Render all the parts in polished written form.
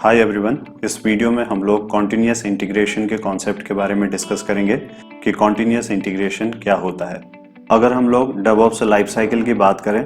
Hi everyone, इस video में हम लोग कॉन्टिन्यूअस इंटीग्रेशन के कॉन्सेप्ट के बारे में डिस्कस करेंगे कि कॉन्टिन्यूअस इंटीग्रेशन क्या होता है। अगर हम लोग डेवऑप्स लाइफ साइकिल की बात करें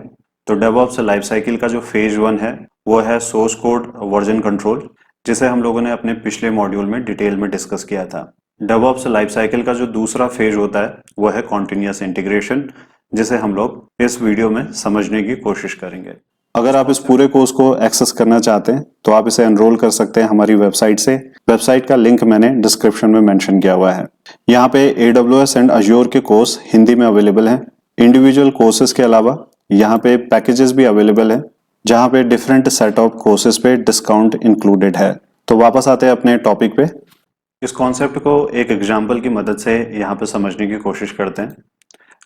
तो डेवऑप्स लाइफ साइकिल का जो फेज 1 है वो है सोर्स कोड वर्जन कंट्रोल, जिसे हम लोगों ने अपने पिछले मॉड्यूल में डिटेल में डिस्कस किया था। डेवऑप्स लाइफ साइकिल का जो दूसरा फेज होता है वो है कॉन्टिन्यूअस इंटीग्रेशन, जिसे हम लोग इस वीडियो में समझने की कोशिश करेंगे। अगर आप इस पूरे कोर्स को एक्सेस करना चाहते हैं तो आप इसे एनरोल कर सकते हैं हमारी वेबसाइट से। वेबसाइट का लिंक मैंने डिस्क्रिप्शन में मेंशन किया हुआ है। यहाँ पे AWS एंड अज्योर के कोर्स हिंदी में अवेलेबल हैं। इंडिविजुअल कोर्सेज के अलावा यहाँ पे पैकेजेस भी अवेलेबल हैं, जहाँ पे डिफरेंट सेट ऑफ कोर्सेज पे डिस्काउंट इंक्लूडेड है। तो वापस आते हैं अपने टॉपिक पे। इस कॉन्सेप्ट को एक एग्जाम्पल की मदद से यहाँ पे समझने की कोशिश करते हैं।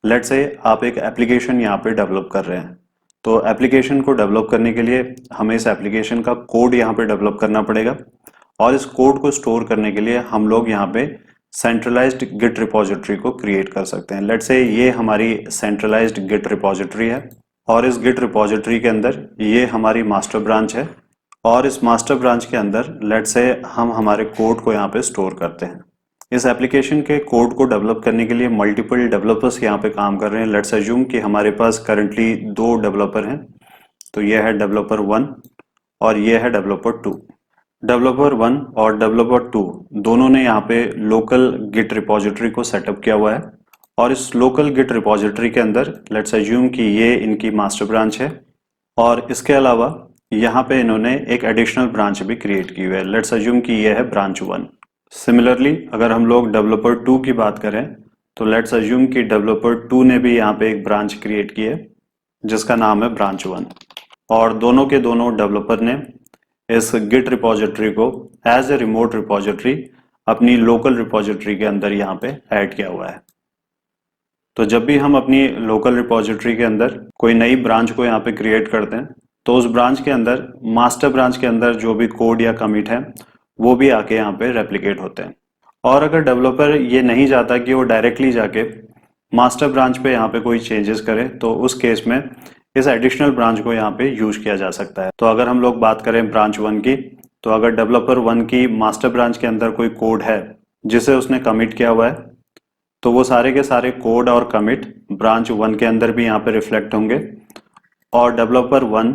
लेट्स से आप एक एप्लीकेशन यहाँ पे डेवलप कर रहे हैं, तो एप्लीकेशन को डेवलप करने के लिए हमें इस एप्लीकेशन का कोड यहाँ पे डेवलप करना पड़ेगा, और इस कोड को स्टोर करने के लिए हम लोग यहाँ पे सेंट्रलाइज्ड गिट रिपोजिटरी को क्रिएट कर सकते हैं। लेट्स से ये हमारी सेंट्रलाइज्ड गिट रिपोजिटरी है, और इस गिट रिपोजिटरी के अंदर ये हमारी मास्टर ब्रांच है, और इस मास्टर ब्रांच के अंदर लेट्स से हम हमारे कोड को यहाँ पे स्टोर करते हैं। इस एप्लीकेशन के कोड को डेवलप करने के लिए मल्टीपल डेवलपर्स यहाँ पे काम कर रहे हैं। लेट्स अज्यूम कि हमारे पास करंटली 2 डेवलपर हैं, तो ये है डेवलपर 1 और ये है डेवलपर 2। डेवलपर 1 और डेवलपर 2 दोनों ने यहाँ पे लोकल गिट रिपोजिटरी को सेटअप किया हुआ है, और इस लोकल गिट रिपोजिटरी के अंदर लेट्स अज्यूम कि ये इनकी मास्टर ब्रांच है, और इसके अलावा यहाँ पे इन्होंने एक एडिशनल ब्रांच भी क्रिएट की हुई है। लेट्स अज्यूम कि ये है ब्रांच 1। सिमिलरली अगर हम लोग डेवलपर 2 की बात करें तो लेट्स अज्यूम कि डेवलपर 2 ने भी यहाँ पे एक ब्रांच क्रिएट की है जिसका नाम है ब्रांच 1, और दोनों के दोनों डेवलपर ने इस गिट रिपोजिटरी को एज ए रिमोट रिपोजिटरी अपनी लोकल रिपोजिटरी के अंदर यहाँ पे ऐड किया हुआ है। तो जब भी हम अपनी लोकल रिपोजिटरी के अंदर कोई नई ब्रांच को यहाँ पे क्रिएट करते हैं तो उस ब्रांच के अंदर मास्टर ब्रांच के अंदर जो भी कोड या कमिट है वो भी आके यहाँ पे रेप्लिकेट होते हैं। और अगर डेवलपर ये नहीं चाहता कि वो डायरेक्टली जाके मास्टर ब्रांच पे यहाँ पे कोई चेंजेस करे, तो उस केस में इस एडिशनल ब्रांच को यहाँ पे यूज किया जा सकता है। तो अगर हम लोग बात करें ब्रांच 1 की, तो अगर डेवलपर 1 की मास्टर ब्रांच के अंदर कोई कोड है जिसे उसने कमिट किया हुआ है, तो वो सारे के सारे कोड और कमिट ब्रांच 1 के अंदर भी यहाँ पे रिफ्लेक्ट होंगे, और डेवलपर 1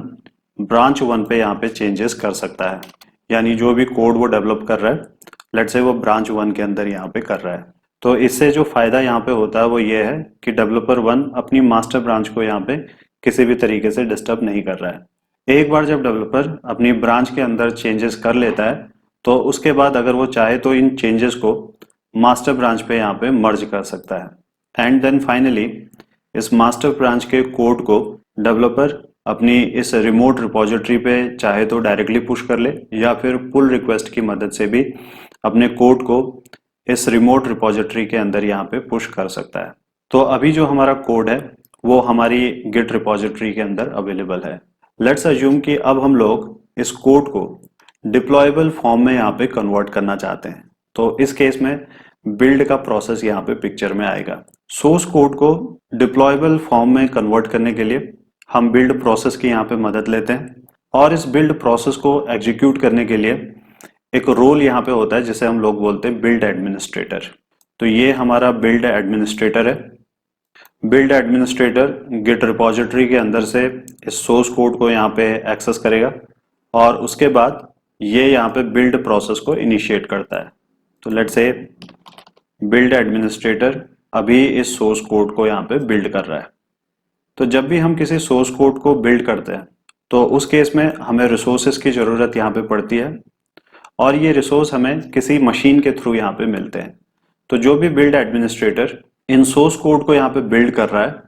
ब्रांच 1 पे यहाँ पे चेंजेस कर सकता है। यानी जो भी कोड वो डेवलप कर रहा है लेट्स से वो ब्रांच 1 के अंदर यहाँ पे कर रहा है। तो इससे जो फायदा यहाँ पे होता है वो ये है कि डेवलपर 1 अपनी मास्टर ब्रांच को यहाँ पे किसी भी तरीके से डिस्टर्ब नहीं कर रहा है। एक बार जब डेवलपर अपनी ब्रांच के अंदर चेंजेस कर लेता है तो उसके बाद अगर वो चाहे तो इन चेंजेस को मास्टर ब्रांच पे यहाँ पे मर्ज कर सकता है। एंड देन फाइनली इस मास्टर ब्रांच के कोड को डेवलपर अपनी इस रिमोट रिपोजिटरी पे चाहे तो डायरेक्टली पुश कर ले, या फिर पुल रिक्वेस्ट की मदद से भी अपने कोड को इस रिमोट रिपोजिटरी के अंदर यहाँ पे पुश कर सकता है। तो अभी जो हमारा कोड है वो हमारी गिट रिपोजिटरी के अंदर अवेलेबल है। लेट्स अज्यूम कि अब हम लोग इस कोड को डिप्लॉयबल फॉर्म में यहाँ पे कन्वर्ट करना चाहते हैं। तो इस केस में बिल्ड का प्रोसेस यहाँ पे पिक्चर में आएगा। सोर्स कोड को डिप्लॉयबल फॉर्म में कन्वर्ट करने के लिए हम बिल्ड प्रोसेस की यहाँ पे मदद लेते हैं, और इस बिल्ड प्रोसेस को एग्जीक्यूट करने के लिए एक रोल यहाँ पे होता है जिसे हम लोग बोलते हैं बिल्ड एडमिनिस्ट्रेटर। तो ये हमारा बिल्ड एडमिनिस्ट्रेटर है। बिल्ड एडमिनिस्ट्रेटर गिट रिपोजिटरी के अंदर से इस सोर्स कोड को यहाँ पे एक्सेस करेगा, और उसके बाद ये यहाँ पे बिल्ड प्रोसेस को इनिशिएट करता है। तो लेट्स से बिल्ड एडमिनिस्ट्रेटर अभी इस सोर्स कोड को यहाँ पे बिल्ड कर रहा है। तो जब भी हम किसी सोर्स कोड को बिल्ड करते हैं तो उस केस में हमें रिसोर्सेज की ज़रूरत यहाँ पे पड़ती है, और ये रिसोर्स हमें किसी मशीन के थ्रू यहाँ पे मिलते हैं। तो जो भी बिल्ड एडमिनिस्ट्रेटर इन सोर्स कोड को यहाँ पे बिल्ड कर रहा है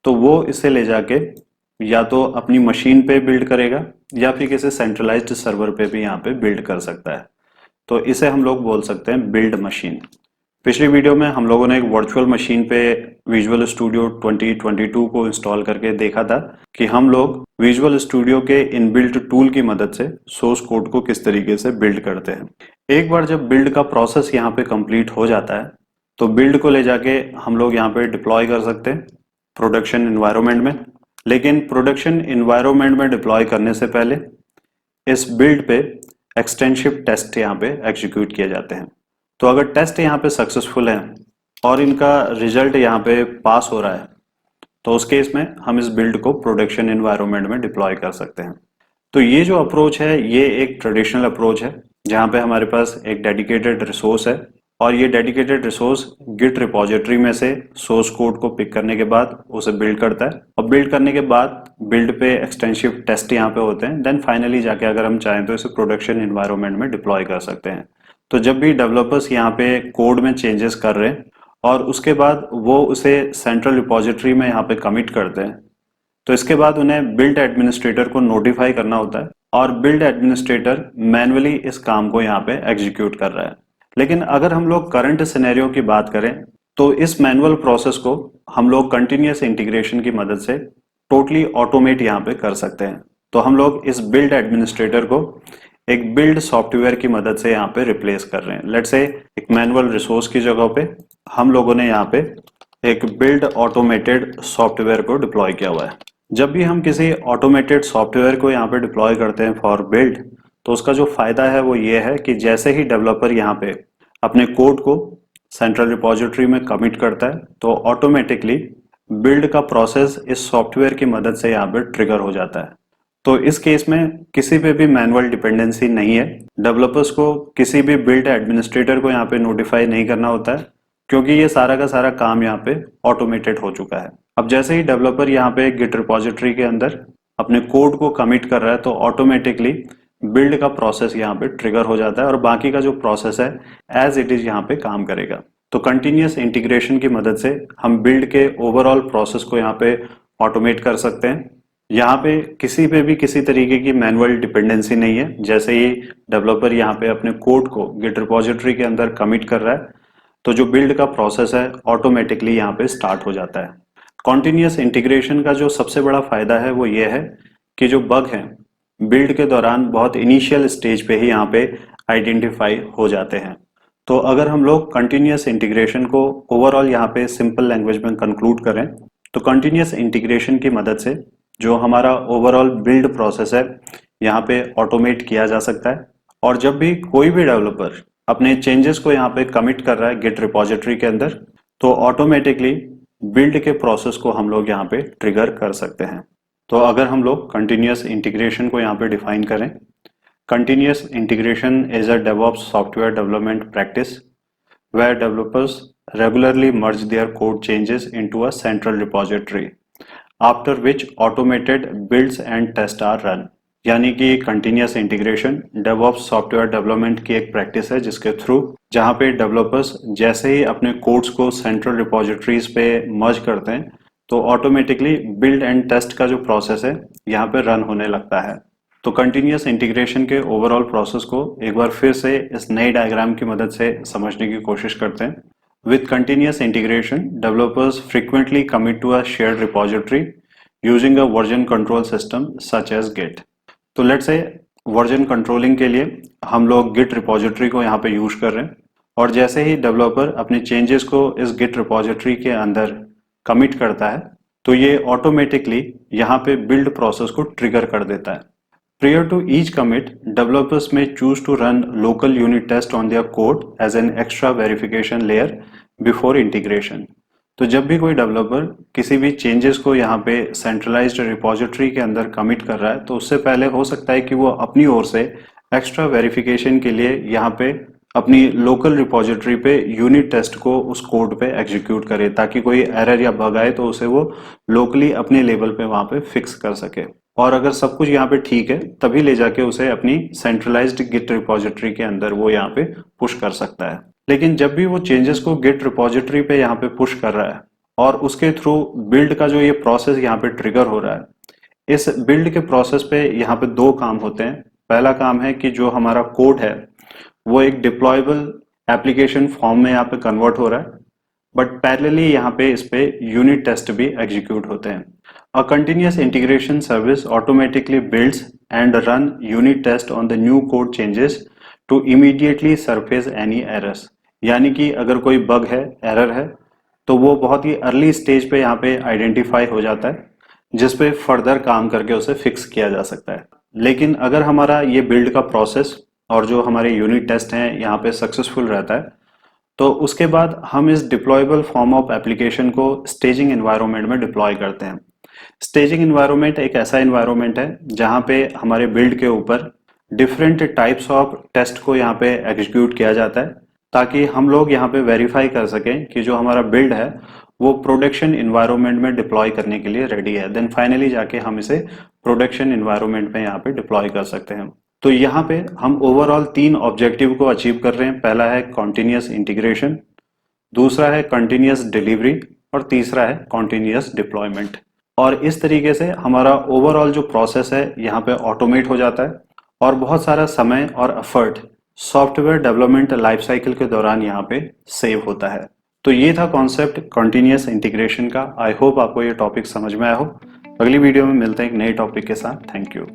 तो वो इसे ले जाके या तो अपनी मशीन पे बिल्ड करेगा या फिर किसी सेंट्रलाइज्ड सर्वर पे भी यहाँ पे बिल्ड कर सकता है। तो इसे हम लोग बोल सकते हैं बिल्ड मशीन। पिछली वीडियो में हम लोगों ने एक वर्चुअल मशीन पे विजुअल स्टूडियो 2022 को इंस्टॉल करके देखा था कि हम लोग विजुअल स्टूडियो के इनबिल्ट टूल की मदद से सोर्स कोड को किस तरीके से बिल्ड करते हैं। एक बार जब बिल्ड का प्रोसेस यहाँ पे कंप्लीट हो जाता है तो बिल्ड को ले जाके हम लोग यहाँ पे डिप्लॉय कर सकते हैं प्रोडक्शन इन्वायरमेंट में। लेकिन प्रोडक्शन इन्वायरमेंट में डिप्लॉय करने से पहले इस बिल्ड पे एक्सटेंसिव टेस्ट यहाँ पे एग्जीक्यूट किए जाते हैं। तो अगर टेस्ट यहाँ पे सक्सेसफुल है और इनका रिजल्ट यहाँ पे पास हो रहा है तो उस केस में हम इस बिल्ड को प्रोडक्शन एनवायरनमेंट में डिप्लॉय कर सकते हैं। तो ये जो अप्रोच है ये एक ट्रेडिशनल अप्रोच है जहाँ पे हमारे पास एक डेडिकेटेड रिसोर्स है और ये डेडिकेटेड रिसोर्स गिट रिपोजिटरी में से सोर्स कोड को पिक करने के बाद उसे बिल्ड करता है और बिल्ड करने के बाद बिल्ड पे एक्सटेंसिव टेस्ट यहाँ पे होते हैं। देन फाइनली जाके अगर हम चाहें तो इसे प्रोडक्शन एनवायरनमेंट में डिप्लॉय कर सकते हैं। तो जब भी डेवलपर्स यहाँ पे कोड में चेंजेस कर रहे हैं और उसके बाद वो उसे सेंट्रल रिपोजिटरी में यहाँ पे कमिट करते हैं तो इसके बाद उन्हें बिल्ड एडमिनिस्ट्रेटर को नोटिफाई करना होता है और बिल्ड एडमिनिस्ट्रेटर मैन्युअली इस काम को यहाँ पे एग्जीक्यूट कर रहा है। लेकिन अगर हम लोग करंट सिनेरियो की बात करें तो इस मैनुअल प्रोसेस को हम लोग कंटिन्यूअस इंटीग्रेशन की मदद से टोटली ऑटोमेट यहाँ पे कर सकते हैं। तो हम लोग इस बिल्ड एडमिनिस्ट्रेटर को एक बिल्ड सॉफ्टवेयर की मदद से यहाँ पे रिप्लेस कर रहे हैं। लेट्स से एक मैनुअल रिसोर्स की जगह पे हम लोगों ने यहाँ पे एक बिल्ड ऑटोमेटेड सॉफ्टवेयर को डिप्लॉय किया हुआ है। जब भी हम किसी ऑटोमेटेड सॉफ्टवेयर को यहाँ पे डिप्लॉय करते हैं फॉर बिल्ड तो उसका जो फायदा है वो ये है कि जैसे ही डेवलपर यहाँ पे अपने कोड को सेंट्रल रिपोजिटरी में कमिट करता है तो ऑटोमेटिकली बिल्ड का प्रोसेस इस सॉफ्टवेयर की मदद से यहाँ पे ट्रिगर हो जाता है। तो इस केस में किसी पे भी मैनुअल डिपेंडेंसी नहीं है। डेवलपर्स को किसी भी बिल्ड एडमिनिस्ट्रेटर को यहाँ पे नोटिफाई नहीं करना होता है क्योंकि ये सारा का सारा काम यहाँ पे ऑटोमेटेड हो चुका है। अब जैसे ही डेवलपर यहाँ पे गिट रिपोजिटरी के अंदर अपने कोड को कमिट कर रहा है तो ऑटोमेटिकली बिल्ड का प्रोसेस यहाँ पे ट्रिगर हो जाता है और बाकी का जो प्रोसेस है एज इट इज यहाँ पे काम करेगा। तो कंटिन्यूअस इंटीग्रेशन की मदद से हम बिल्ड के ओवरऑल प्रोसेस को यहाँ पे ऑटोमेट कर सकते हैं। यहाँ पे किसी पे भी किसी तरीके की मैनुअल डिपेंडेंसी नहीं है। जैसे ही डेवलपर यहाँ पे अपने कोड को गिट रिपोजिटरी के अंदर कमिट कर रहा है तो जो बिल्ड का प्रोसेस है ऑटोमेटिकली यहाँ पे स्टार्ट हो जाता है। कॉन्टिन्यूअस इंटीग्रेशन का जो सबसे बड़ा फायदा है वो ये है कि जो बग है बिल्ड के दौरान बहुत इनिशियल स्टेज पे ही यहाँ पे आइडेंटिफाई हो जाते हैं। तो अगर हम लोग कंटिन्यूअस इंटीग्रेशन को ओवरऑल यहाँ पे सिंपल लैंग्वेज में कंक्लूड करें तो कंटिन्यूअस इंटीग्रेशन की मदद से जो हमारा ओवरऑल बिल्ड प्रोसेस है यहाँ पे ऑटोमेट किया जा सकता है और जब भी कोई भी डेवलपर अपने चेंजेस को यहाँ पे कमिट कर रहा है गिट रिपोजिटरी के अंदर तो ऑटोमेटिकली बिल्ड के प्रोसेस को हम लोग यहाँ पे ट्रिगर कर सकते हैं। तो अगर हम लोग कंटिन्यूअस इंटीग्रेशन को यहाँ पे डिफाइन करें, continuous integration is a DevOps software development practice where developers regularly merge their code changes into a central repository after which automated builds and test are run. यानी कि continuous integration DevOps software development की एक practice है जिसके through जहाँ पे developers जैसे ही अपने कोड्स को सेंट्रल रिपोजिटरीज पे मर्ज करते हैं तो ऑटोमेटिकली बिल्ड एंड टेस्ट का जो प्रोसेस है यहाँ पे रन होने लगता है। तो कंटिन्यूअस इंटीग्रेशन के ओवरऑल प्रोसेस को एक बार फिर से इस नई डायग्राम की मदद से समझने की कोशिश करते हैं। With continuous integration developers frequently commit to a shared repository using a version control system such as git. तो लेट्स से वर्जन कंट्रोलिंग के लिए हम लोग गिट रिपोजिटरी को यहाँ पे यूज कर रहे हैं और जैसे ही डेवलपर अपने चेंजेस को इस गिट रिपोजिटरी के अंदर कमिट करता है तो ये ऑटोमेटिकली यहाँ पे बिल्ड प्रोसेस को ट्रिगर कर देता है। Prior to each commit, developers may choose to run local unit test on their code as an extra verification layer before integration. तो जब भी कोई डेवलपर किसी भी चेंजेस को यहाँ पे सेंट्रलाइज्ड रिपोजिटरी के अंदर कमिट कर रहा है तो उससे पहले हो सकता है कि वो अपनी ओर से एक्स्ट्रा वेरिफिकेशन के लिए यहाँ पे अपनी लोकल रिपोजिटरी पे यूनिट टेस्ट को उस कोड पे एग्जीक्यूट करे ताकि कोई एरर या बग आए तो उसे वो लोकली अपने लेवल पे वहाँ पे फिक्स कर सके और अगर सब कुछ यहाँ पे ठीक है तभी ले जाके उसे अपनी सेंट्रलाइज्ड गिट रिपोजिटरी के अंदर वो यहाँ पे पुश कर सकता है। लेकिन जब भी वो चेंजेस को गिट रिपोजिटरी पे यहाँ पे पुश कर रहा है और उसके थ्रू बिल्ड का जो ये प्रोसेस यहाँ पे ट्रिगर हो रहा है, इस बिल्ड के प्रोसेस पे यहाँ पे दो काम होते हैं। पहला काम है कि जो हमारा कोड है वो एक डिप्लॉयबल एप्लीकेशन फॉर्म में यहाँ पे कन्वर्ट हो रहा है बट पैरेलली यहाँ पे इस पे यूनिट टेस्ट भी एग्जीक्यूट होते हैं। A continuous integration service automatically builds and run unit test on the new code changes to immediately surface any errors। यानी कि अगर कोई बग है, एरर है, तो वो बहुत ही अर्ली स्टेज पे यहाँ पे आइडेंटिफाई हो जाता है जिस पे फर्दर काम करके उसे फिक्स किया जा सकता है। लेकिन अगर हमारा ये बिल्ड का प्रोसेस और जो हमारे यूनिट टेस्ट हैं यहाँ पे सक्सेसफुल रहता है, तो उसके बाद हम इस डिप्लॉयबल फॉर्म ऑफ एप्लीकेशन को स्टेजिंग एनवायरनमेंट में डिप्लॉय करते हैं। स्टेजिंग एनवायरनमेंट एक ऐसा एनवायरनमेंट है जहाँ पे हमारे बिल्ड के ऊपर डिफरेंट टाइप्स ऑफ टेस्ट को यहाँ पे एग्जीक्यूट किया जाता है, ताकि हम लोग यहाँ पे वेरीफाई कर सकें कि जो हमारा बिल्ड है वो प्रोडक्शन इन्वायरमेंट में डिप्लॉय करने के लिए रेडी है। देन फाइनली जाके हम इसे प्रोडक्शन इन्वायरमेंट में यहाँ पे डिप्लॉय कर सकते हैं। तो यहाँ पे हम ओवरऑल 3 ऑब्जेक्टिव को अचीव कर रहे हैं। पहला है कॉन्टिन्यूस इंटीग्रेशन, दूसरा है कंटिन्यूस डिलीवरी और तीसरा है कॉन्टिन्यूस डिप्लॉयमेंट। और इस तरीके से हमारा ओवरऑल जो प्रोसेस है यहाँ पे ऑटोमेट हो जाता है और बहुत सारा समय और effort software development life cycle के दौरान यहाँ पे सेव होता है। तो ये था कॉन्सेप्ट कॉन्टिन्यूस इंटीग्रेशन का। आई होप आपको ये टॉपिक समझ में आया हो। अगली वीडियो में मिलते हैं एक नए टॉपिक के साथ। Thank you.